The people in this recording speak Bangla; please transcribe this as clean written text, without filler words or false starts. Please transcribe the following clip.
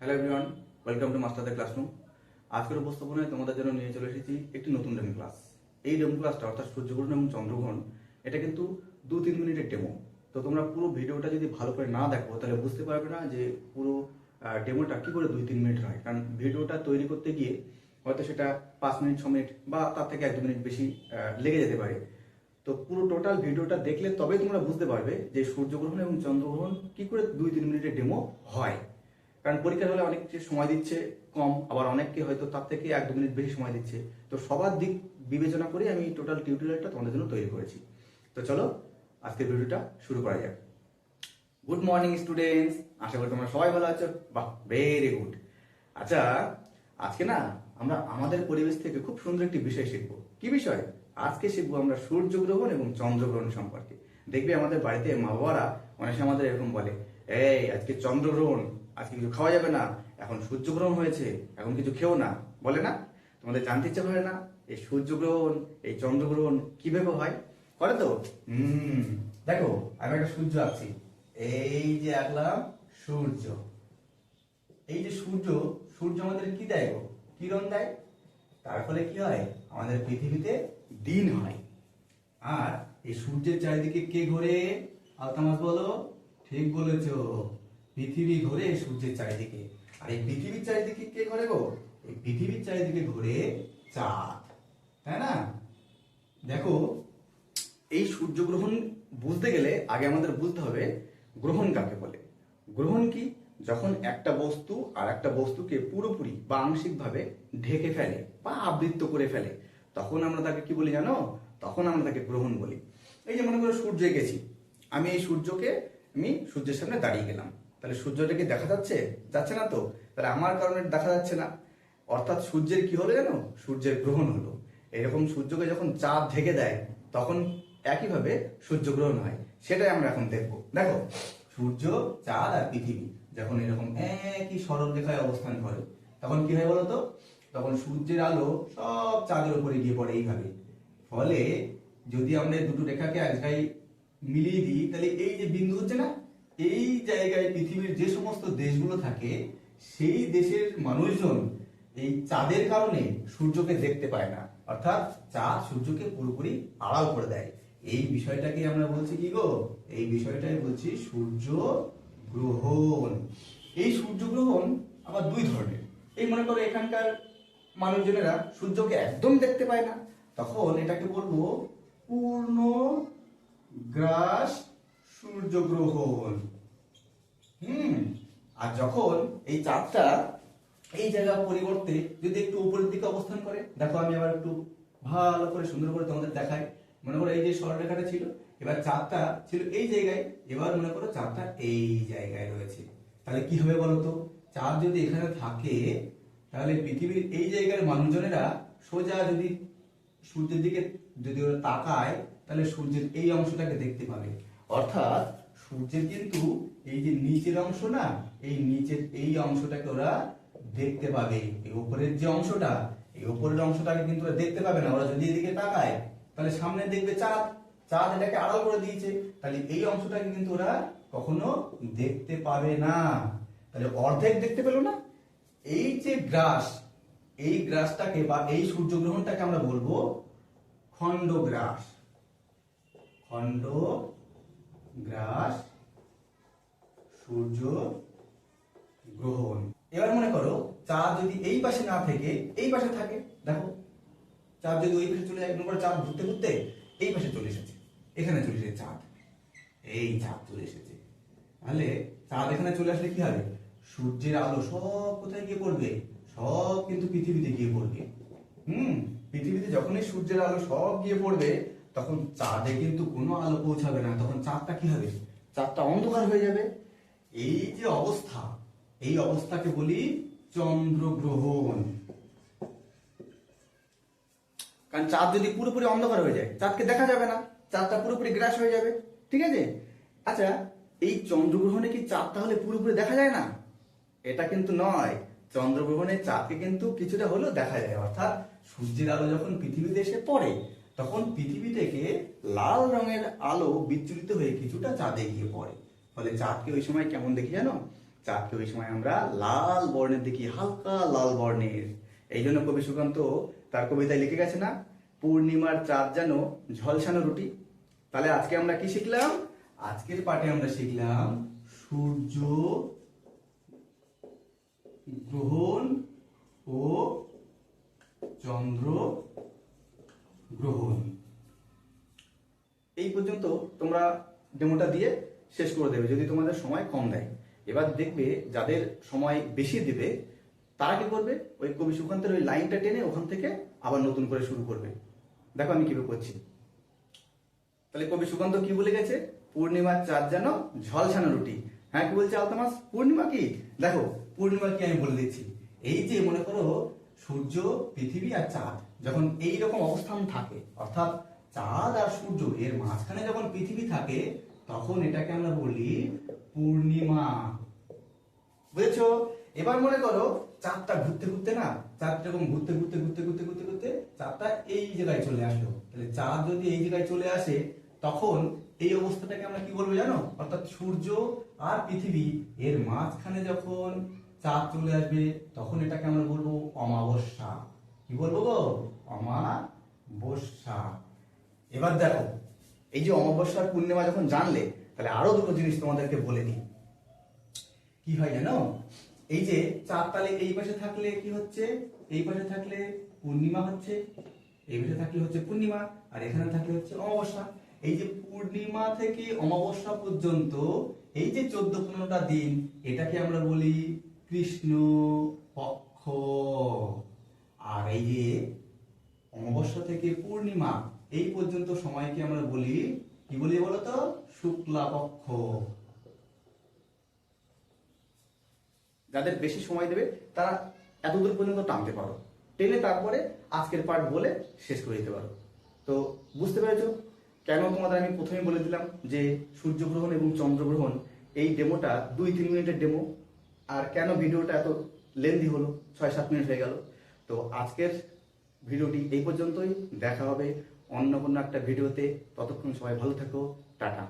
হ্যালো এভরিওয়ান, ওয়েলকাম টু মাস্টারদের ক্লাসরুম। আজকের উপস্থাপনায় তোমাদের জন্য নিয়ে চলে এসেছি একটি নতুন ডেমো ক্লাস। এই ডেমো ক্লাসটা অর্থাৎ সূর্যগ্রহণ এবং চন্দ্রগ্রহণ এটা কিন্তু 2-3 মিনিটের ডেমো। তো তোমরা পুরো ভিডিওটা যদি ভালো করে না দেখো তাহলে বুঝতে পারবে না যে পুরো ডেমোটা কী করে 2-3 মিনিট হয়। কারণ ভিডিওটা তৈরি করতে গিয়ে হয়তো সেটা 5 মিনিট 6 মিনিট বা তার থেকে 1-2 মিনিট বেশি লেগে যেতে পারে। তো পুরো টোটাল ভিডিওটা দেখলে তবেই তোমরা বুঝতে পারবে যে সূর্যগ্রহণ এবং চন্দ্রগ্রহণ কী করে 2-3 মিনিটের ডেমো হয়। কারণ পরীক্ষার হলে অনেককে সময় দিচ্ছে কম, আবার অনেককে হয়তো তার থেকে 1-2 মিনিট বেশি সময় দিচ্ছে। তো সবার দিক বিবেচনা করে আমি টোটাল টিউটোরিয়ালটা তোমাদের জন্য তৈরি করেছি। তো চলো আজকের ভিডিওটা শুরু করা যাক। গুড মর্নিং স্টুডেন্টস, আশা করি তোমরা সবাই ভালো আছো। বাহ, ভেরি গুড। আচ্ছা, আজকে না আমরা আমাদের পরিবেশ থেকে খুব সুন্দর একটি বিষয় শিখবো। কি বিষয়? আজকে শিখবো আমরা সূর্যগ্রহণ এবং চন্দ্রগ্রহণ সম্পর্কে। দেখবে আমাদের বাড়িতে মা বাবারা অনেক সময় আমাদের এরকম বলে, এই আজকে চন্দ্রগ্রহণ, আজকে কিছু খাওয়া যাবে না, এখন সূর্যগ্রহণ হয়েছে, এখন কিছু খেও না, বলে না? তোমাদের জানতে ইচ্ছা করে না এই সূর্যগ্রহণ এই চন্দ্রগ্রহণ কিভাবে হয়? করে তো? দেখো, আমি একটা সূর্য আঁকছি। এই যে আঁকলাম সূর্য। এই যে সূর্য, সূর্য আমাদের কি দেয় গো? কিরণ দেয়। তার ফলে কি হয়? আমাদের পৃথিবীতে দিন হয়। আর এই সূর্যের চারিদিকে কে ঘোরে? আলতামাস বলো। ঠিক বলেছো, পৃথিবী ঘোরে সূর্যের চারিদিকে। আর এই পৃথিবীর চারিদিকে কে ঘোরে গো? এই পৃথিবীর চারিদিকে ঘোরে চাঁদ, তাই না? দেখো, এই সূর্যগ্রহণ বুঝতে গেলে আগে আমাদের বুঝতে হবে গ্রহণ কাকে বলে। গ্রহণ কি? যখন একটা বস্তু আর একটা বস্তুকে পুরোপুরি বা আংশিকভাবে ঢেকে ফেলে বা আবৃত করে ফেলে, তখন আমরা তাকে কি বলি জানো? তখন আমরা তাকে গ্রহণ বলি। এই যে মনে করো সূর্যে গেছি, আমি এই সূর্যকে আমি সূর্যের সামনে দাঁড়িয়ে গেলাম, তাহলে সূর্যটা কি দেখা যাচ্ছে? যাচ্ছে না তো। তাহলে আমার কারণে দেখা যাচ্ছে না, অর্থাৎ সূর্যের কি হলো জানো? সূর্যের গ্রহণ হলো। এরকম সূর্যকে যখন চাঁদ ঢেকে দেয় তখন একইভাবে সূর্যগ্রহণ হয়। সেটাই আমরা এখন দেখবো। দেখো, সূর্য, চাঁদ আর পৃথিবী যখন এরকম একই সরল রেখায় অবস্থান করে তখন কি হয় বলতো? তখন সূর্যের আলো সব চাঁদের উপরে গিয়ে পড়ে এইভাবে। ফলে যদি আমরা এই দুটো রেখাকে এক জায়গায় মিলিয়ে দিই তাহলে এই যে বিন্দু হচ্ছে না, এই জায়গায় পৃথিবীর যে সমস্ত দেশগুলো থাকে সেই দেশের মানুষজন এই চাঁদের কারণে সূর্যকে দেখতে পায় না, অর্থাৎ চাঁদ সূর্যকে পুরোপুরি আড়াল করে দেয়। এই বিষয়টাকে আমরা বলছি কি গো? এই বিষয়টাই বলছি সূর্য গ্রহণ। এই সূর্যগ্রহণ আবার দুই ধরনের। এই মনে করো এখানকার মানুষজনেরা সূর্যকে একদম দেখতে পায় না, তখন এটাকে বলবো পূর্ণ গ্রাস সূর্যগ্রহণ। আর যখন এই চাঁদটা এই জায়গার পরিবর্তে যদি একটু উপরের দিকে অবস্থান করে, দেখো আমি আবার একটু ভালো করে সুন্দর করে তোমাদের দেখাই। মনে করো এই যে সরলরেখাটা ছিল, এবার চাঁদটা ছিল এই জায়গায়, এবার মনে করো চাঁদটা এই জায়গায় রয়েছে। তাহলে কি হবে বলতো? চাঁদ যদি এখানে থাকে তাহলে পৃথিবীর এই জায়গার মানুষজনেরা সোজা যদি সূর্যের দিকে যদি ওরা তাকায় তাহলে সূর্যের এই অংশটাকে দেখতে পাবে। অর্থাৎ সূর্যের কিন্তু এই যে নিচের অংশ না, এই নিচের এই অংশটাকে ওরা দেখতে পাবে। এই উপরের যে অংশটা, এই উপরের অংশটাকে কিন্তু ওরা দেখতে পাবে না। ওরা যদি এদিকে তাকায় তাহলে সামনে দেখবে চাঁদ, চাঁদ এটাকে আড়াল করে দিয়েছে, তাহলে এই অংশটাকে কিন্তু ওরা কখনো দেখতে পাবে না। তাহলে অর্ধেক দেখতে পেল না। এই যে গ্রাস, এই গ্রাসটাকে বা এই সূর্যগ্রহণটাকে আমরা বলবো খণ্ডগ্রাস। খণ্ডগ্রাস সূর্য গ্রহণ। এবার মনে করো চাঁদ যদি এই পাশে না থেকে এই পাশে থাকে, দেখো চাঁদ যদি ওই পাশে চলে যায়, মনে করো চাঁদ ঘুরতে ঘুরতে এই পাশে চলে এসেছে, এখানে চলে এসেছে চাঁদ, এই চাঁদ চলে এসেছে, তাহলে চাঁদ এখানে চলে আসলে কি হবে? সূর্যের আলো সব কোথায় গিয়ে পড়বে? সব কিন্তু পৃথিবীতে গিয়ে পড়বে। পৃথিবীতে যখনই সূর্যের আলো সব গিয়ে পড়বে তখন চাঁদে কিন্তু কোনো আলো পৌঁছাবে না, তখন চাঁদটা কি হবে? চাঁদটা অন্ধকার হয়ে যাবে। এই যে অবস্থা, এই অবস্থাকে বলি চন্দ্রগ্রহণ। কারণ চাঁদ যদি পুরোপুরি অন্ধকার হয়ে যায় চাঁদকে দেখা যাবে না, চাঁদটা পুরোপুরি গ্রাস হয়ে যাবে। ঠিক আছে? আচ্ছা, এই চন্দ্রগ্রহণে কি চাঁদ তাহলে পুরোপুরি দেখা যায় না? এটা কিন্তু নয়। চন্দ্রগ্রহণে চাঁদকে কিন্তু কিছুটা হলেও দেখা যায়, অর্থাৎ সূর্যের আলো যখন পৃথিবীতে এসে পড়ে তখন পৃথিবী থেকে লাল রঙের আলো বিচ্ছুরিত হয়ে কিছুটা চাঁদে গিয়ে পড়ে। ফলে চাঁদকে ওই সময় কেমন দেখি জানো? চাঁদকে ওই সময় আমরা লাল বর্ণের দেখি, হালকা লাল বর্ণের। এই জন্য কবি সুকান্ত তার কবিতায় লিখে গেছে না, পূর্ণিমার চাঁদ যেন ঝলসানো রুটি। তাহলে আজকে আমরা কি শিখলাম? আজকের পাঠে আমরা শিখলাম সূর্য গ্রহণ ও চন্দ্র গ্রহণ। এই পর্যন্ত তোমরা ডেমোটা দিয়ে শেষ করে দেবে যদি তোমাদের সময় কম দেয়। এবার দেখবে যাদের সময় বেশি দেবে তারা কি করবে, ওই কবি সুকান্তের ওই লাইনটা টেনে ওখান থেকে আবার নতুন করে শুরু করবে। দেখো আমি কিভাবে করছি। তাহলে কবি সুকান্ত কি বলে গেছে? পূর্ণিমার চাঁদ যেন ঝলসানো রুটি। হ্যাঁ, কি বলছে আলতামাস? পূর্ণিমা কি? দেখো পূর্ণিমা কি আমি বলে দিচ্ছি। এই যে মনে করো সূর্য, পৃথিবী আর চাঁদ যখন এই রকম অবস্থান থাকে, অর্থাৎ চাঁদ আর সূর্য এর মাঝখানে যখন পৃথিবী থাকে, তখন এটাকে আমরা বলি পূর্ণিমা। বুঝেছো? এবার মনে করো চাঁদটা ঘুরতে ঘুরতে না, চাঁদ যখন ঘুরতে ঘুরতে ঘুরতে ঘুরতে ঘুরতে ঘুরতে চাঁদটা এই জায়গায় চলে আসলো। তাহলে চাঁদ যদি এই জায়গায় চলে আসে, তখন এই অবস্থাটাকে আমরা কি বলবো জানো? অর্থাৎ সূর্য আর পৃথিবী এর মাঝখানে যখন চাঁদ চলে আসবে, তখন এটাকে আমরা বলবো অমাবস্যা। কি বলবো গো? অমাবস্যা। এবার দেখো এই যে অমাবস্যা আর পূর্ণিমা যখন জানলে, তাহলে আরো দুটো জিনিস তোমাদেরকে বলে দিই। কি হয় জানো? এই যে চাঁদ তাহলে এই পাশে থাকলে কি হচ্ছে? এই পাশে থাকলে পূর্ণিমা হচ্ছে, এই পাশে থাকলে হচ্ছে পূর্ণিমা, আর এখানে থাকলে হচ্ছে অমাবস্যা। এই যে পূর্ণিমা থেকে অমাবস্যা পর্যন্ত এই যে 14-15টা দিন, এটাকে আমরা বলি কৃষ্ণ পক্ষ। আর এই যে অমাবস্যা থেকে পূর্ণিমা এই পর্যন্ত সময়কে আমরা বলি, কি বলি বলতো? শুক্লা পক্ষ। যাদের বেশি সময় দেবে তারা এতদূর পর্যন্ত টানতে পারো, টেনে তারপরে আজকের পাঠ বলে শেষ করে দিতে পারো। তো বুঝতে পেরেছো কেন তোমাদের আমি প্রথমে বলে দিলাম যে সূর্যগ্রহণ এবং চন্দ্রগ্রহণ এই ডেমোটা 2-3 মিনিটের ডেমো, আর কেন ভিডিওটা এত লেন্দি হলো, 6-7 মিনিট হয়ে গেল। তো আজকের ভিডিওটি এই পর্যন্তই। দেখা হবে অন্য কোনো একটা ভিডিওতে। ততক্ষণ সবাই ভালো থাকো। টাটা।